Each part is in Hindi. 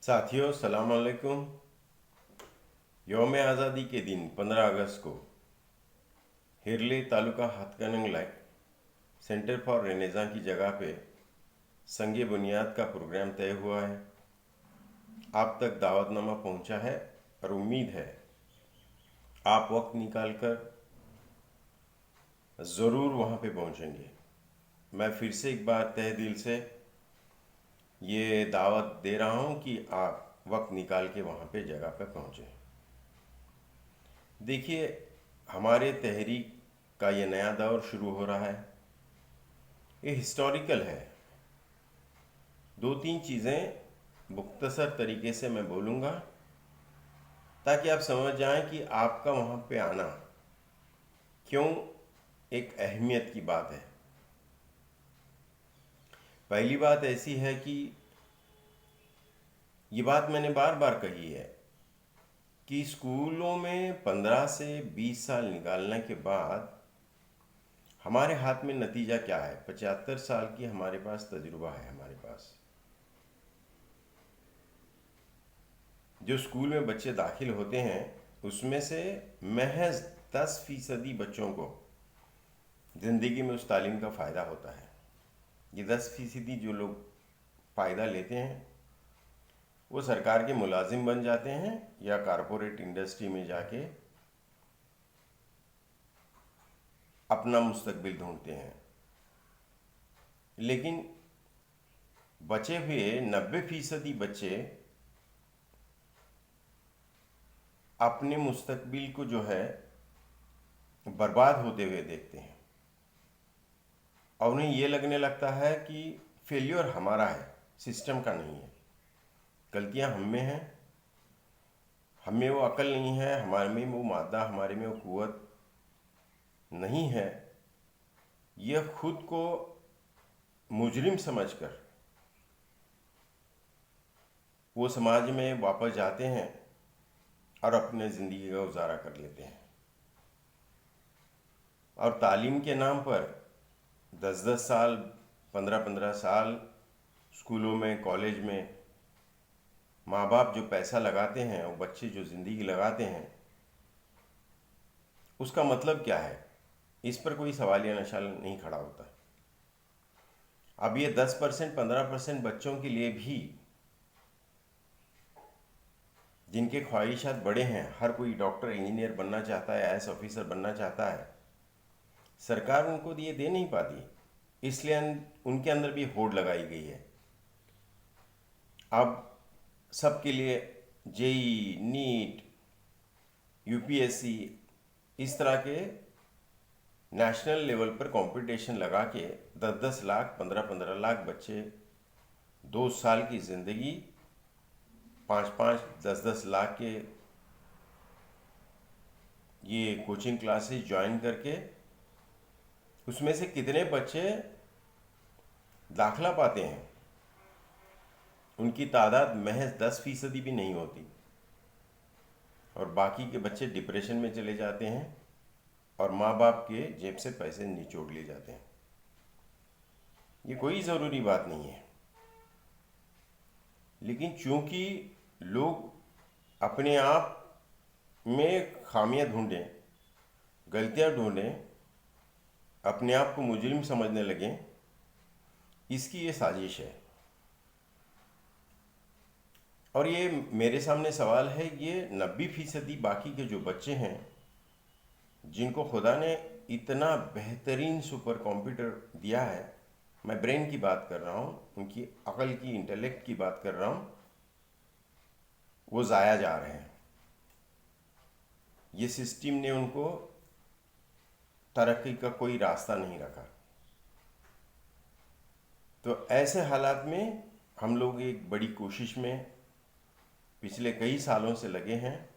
साथियों सलाम अलैकुम। यौम आज़ादी के दिन 15 अगस्त को हिरले तालुका हथकरंगला सेंटर फॉर रेनेसा की जगह पे संगे बुनियाद का प्रोग्राम तय हुआ है। आप तक दावतनामा पहुंचा है और उम्मीद है आप वक्त निकाल कर ज़रूर वहां पे पहुंचेंगे। मैं फिर से एक बार तहे दिल से ये दावत दे रहा हूं कि आप वक्त निकाल के वहां पे जगह पे पहुंचें। देखिए, हमारे तहरीक का ये नया दौर शुरू हो रहा है। ये हिस्टोरिकल है। दो तीन चीज़ें मुख्तसर तरीके से मैं बोलूँगा ताकि आप समझ जाएं कि आपका वहाँ पे आना क्यों एक अहमियत की बात है। पहली बात ऐसी है कि ये बात मैंने बार बार कही है कि स्कूलों में 15 से 20 साल निकालने के बाद हमारे हाथ में नतीजा क्या है। 75 साल की हमारे पास तजुर्बा है। हमारे पास जो स्कूल में बच्चे दाखिल होते हैं उसमें से महज 10% बच्चों को ज़िंदगी में उस तालीम का फ़ायदा होता है। ये 10% जो लोग फ़ायदा लेते हैं वो सरकार के मुलाजिम बन जाते हैं या कारपोरेट इंडस्ट्री में जाके अपना मुस्तकबिल ढूंढते हैं। लेकिन बचे हुए 90% बच्चे अपने मुस्तकबिल को जो है बर्बाद होते हुए देखते हैं और उन्हें ये लगने लगता है कि फेल्योर हमारा है, सिस्टम का नहीं है। गलतियां हम में हैं, हम में वो अकल नहीं है, हमारे में वो मादा, हमारे में वो कुव्वत नहीं है। यह खुद को मुजरिम समझकर वो समाज में वापस जाते हैं और अपने ज़िंदगी का गुजारा कर लेते हैं। और तालीम के नाम पर 10-10 साल, 15-15 साल स्कूलों में, कॉलेज में माँ बाप जो पैसा लगाते हैं और बच्चे जो ज़िंदगी लगाते हैं, उसका मतलब क्या है, इस पर कोई सवालिया निशान नहीं खड़ा होता। अब ये 10%, 15% बच्चों के लिए भी जिनके ख्वाहिशात बड़े हैं, हर कोई डॉक्टर, इंजीनियर बनना चाहता है, आईएएस ऑफिसर बनना चाहता है, सरकार उनको ये दे नहीं पाती, इसलिए उनके अंदर भी होड़ लगाई गई है। अब सबके लिए जेई, नीट, यूपीएससी, इस तरह के नेशनल लेवल पर कंपटीशन लगा के 10-10 लाख, 15-15 लाख बच्चे 2 साल की ज़िंदगी 5-5, 10-10 लाख के ये कोचिंग क्लासेस ज्वाइन करके उसमें से कितने बच्चे दाखला पाते हैं, उनकी तादाद महज 10% भी नहीं होती और बाकी के बच्चे डिप्रेशन में चले जाते हैं और माँ बाप के जेब से पैसे निचोड़ लिए जाते हैं। ये कोई ज़रूरी बात नहीं है, लेकिन चूंकि लोग अपने आप में खामियां ढूंढें, गलतियां ढूंढें, अपने आप को मुजरिम समझने लगें, इसकी ये साजिश है। और ये मेरे सामने सवाल है, ये 90% बाकी के जो बच्चे हैं जिनको खुदा ने इतना बेहतरीन सुपर कंप्यूटर दिया है, मैं ब्रेन की बात कर रहा हूँ, उनकी अकल की, इंटेलेक्ट की बात कर रहा हूँ, वो ज़ाया जा रहे हैं। ये सिस्टम ने उनको तरक्की का कोई रास्ता नहीं रखा। तो ऐसे हालात में हम लोग एक बड़ी कोशिश में पिछले कई सालों से लगे हैं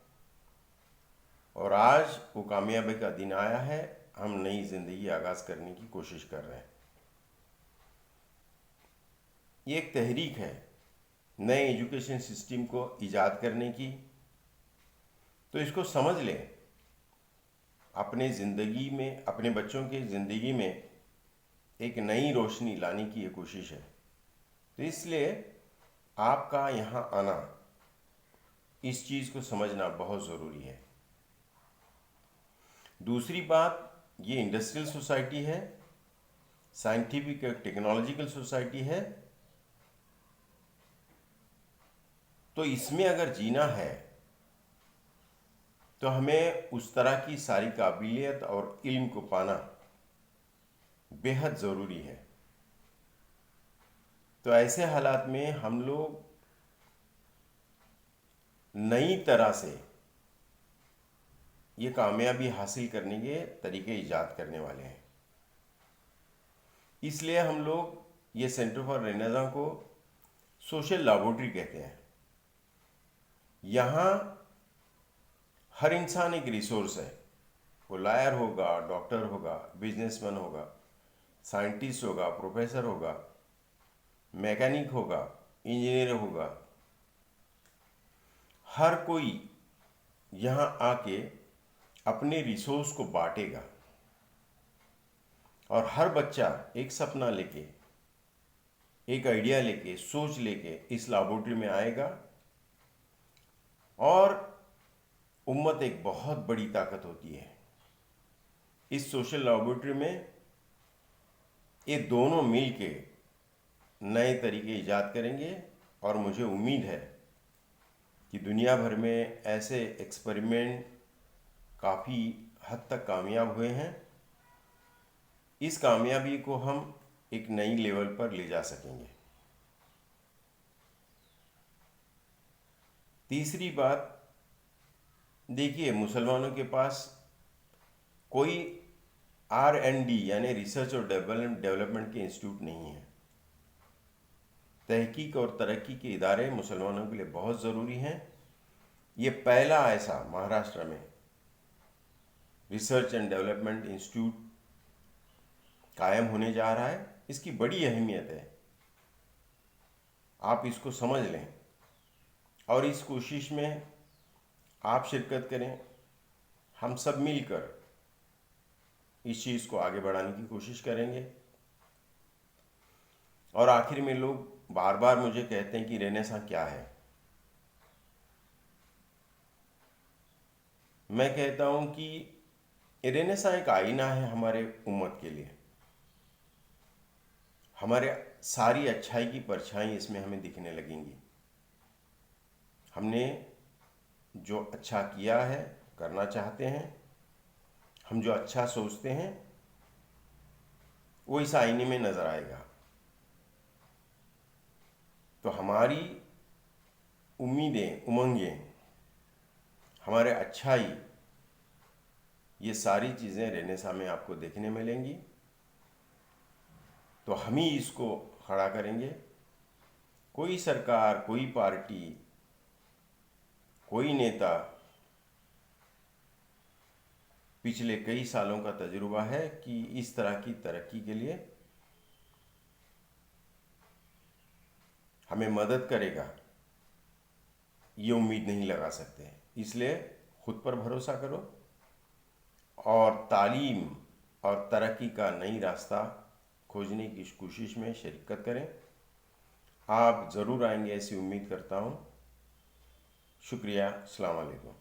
और आज वो कामयाबी का दिन आया है। हम नई ज़िंदगी आगाज़ करने की कोशिश कर रहे हैं। ये एक तहरीक है नए एजुकेशन सिस्टम को ईजाद करने की। तो इसको समझ लें, अपने ज़िंदगी में, अपने बच्चों की ज़िंदगी में एक नई रोशनी लाने की ये कोशिश है। तो इसलिए आपका यहाँ आना, इस चीज़ को समझना बहुत ज़रूरी है। दूसरी बात, ये इंडस्ट्रियल सोसाइटी है, साइंटिफिक और टेक्नोलॉजिकल सोसाइटी है, तो इसमें अगर जीना है तो हमें उस तरह की सारी काबिलियत और इल्म को पाना बेहद ज़रूरी है। तो ऐसे हालात में हम लोग नई तरह से ये कामयाबी हासिल करने के तरीके ईजाद करने वाले हैं। इसलिए हम लोग ये सेंटर फॉर रेनेसां को सोशल लैबोरेटरी कहते हैं। यहाँ हर इंसान एक रिसोर्स है। वो लॉयर होगा, डॉक्टर होगा, बिजनेसमैन होगा, साइंटिस्ट होगा, प्रोफेसर होगा, मैकेनिक होगा, इंजीनियर होगा, हर कोई यहाँ आके अपने रिसोर्स को बांटेगा और हर बच्चा एक सपना लेके, एक आइडिया लेके, सोच लेके इस लैबोरेटरी में आएगा और उम्मत एक बहुत बड़ी ताकत होती है। इस सोशल लैबोरेटरी में ये दोनों मिल के नए तरीके ईजाद करेंगे और मुझे उम्मीद है कि दुनिया भर में ऐसे एक्सपेरिमेंट काफ़ी हद तक कामयाब हुए हैं। इस कामयाबी को हम एक नई लेवल पर ले जा सकेंगे। तीसरी बात, देखिए, मुसलमानों के पास कोई R&D यानी रिसर्च और डेवलपमेंट के इंस्टीट्यूट नहीं है। तहकीक और तरक्की के इदारे मुसलमानों के लिए बहुत ज़रूरी हैं। ये पहला ऐसा महाराष्ट्र में रिसर्च एंड डेवलपमेंट इंस्टीट्यूट कायम होने जा रहा है। इसकी बड़ी अहमियत है, आप इसको समझ लें और इस कोशिश में आप शिरकत करें। हम सब मिलकर इस चीज़ को आगे बढ़ाने की कोशिश करेंगे। और आखिर में लोग बार बार मुझे कहते हैं कि रेनेसां क्या है। मैं कहता हूँ कि रेनेसां एक आईना है हमारे उम्मत के लिए। हमारे सारी अच्छाई की परछाई इसमें हमें दिखने लगेंगी। हमने जो अच्छा किया है, करना चाहते हैं, हम जो अच्छा सोचते हैं, वो इस आईने में नज़र आएगा। तो हमारी उम्मीदें, उमंगें, हमारे अच्छाई, ये सारी चीज़ें रेनेसां में आपको देखने मिलेंगी। तो हम ही इसको खड़ा करेंगे। कोई सरकार, कोई पार्टी, कोई नेता, पिछले कई सालों का तजुर्बा है कि इस तरह की तरक्की के लिए हमें मदद करेगा, ये उम्मीद नहीं लगा सकते। इसलिए खुद पर भरोसा करो और तालीम और तरक्की का नई रास्ता खोजने की कोशिश में शिरकत करें। आप ज़रूर आएंगे, ऐसी उम्मीद करता हूँ। शुक्रिया। अस्सलाम वालेकुम।